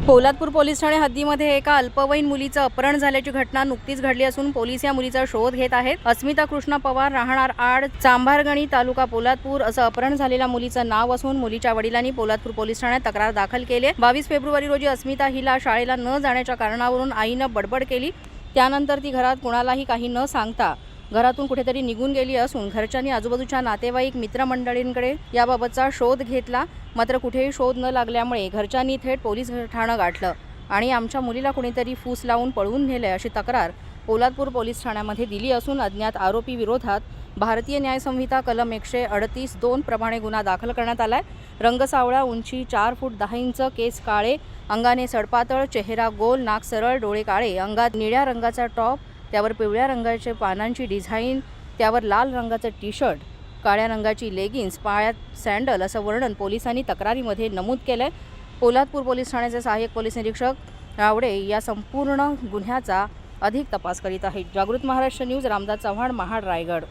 Poladpur police Thane हद्दीमध्ये एका अल्पवयीन मुलीचं अपहरण झाल्याची घटना नुकतीच घडली असून पोलीस या मुलीचा शोध घेत आहेत। अस्मिता कृष्ण पवार राहणार आड चांभारगणी तालुका पोलादपूर असं अपहरण झालेल्या मुलीचं नाव असून मुलीच्या वडिलांनी पोलादपूर पोलीस ठाण्यात तक्रार दाखल केली आहे। 22 फेब्रुवारी रोजी अस्मिता हिला शाळेला न जाण्याच्या कारणावरून आईनं बडबड केली। त्यानंतर ती घरात कोणालाही काही न सांगता घरातून कुठेतरी निघून गेली असून घरच्यांनी आजूबाजूच्या नातेवाईक मित्रमंडळींकडे याबाबतचा शोध घेतला, मात्र कुठेही शोध न लागल्यामुळे घरच्यांनी थेट पोलीस ठाणं गाठलं आणि आमच्या मुलीला कुणीतरी फूस लावून पळवून नेले अशी तक्रार पोलादपूर पोलीस ठाण्यामध्ये दिली असून अज्ञात आरोपी विरोधात भारतीय न्याय संहिता कलम 138(2) प्रमाणे गुन्हा दाखल करण्यात आलाय। रंग सावळा, उंची 4 फूट 10 इंच, केस काळे, अंगाने सडपातळ, चेहरा गोल, नाक सरळ, डोळे काळे, अंगात निळ्या रंगाचा टॉप, त्यावर पिवळ्या रंगाचे पानांची डिझाईन, त्यावर लाल रंगाचं टी-शर्ट, काळ्या रंगाची लेगिन्स, पायात सँडल असं वर्णन पोलिसांनी तक्रारीमध्ये नमूद केलंय। पोलादपूर पोलीस ठाण्याचे सहाय्यक पोलीस निरीक्षक रावडे या संपूर्ण गुन्ह्याचा अधिक तपास करीत आहेत। जागृत महाराष्ट्र न्यूज, रामदास चव्हाण, महाड, रायगड।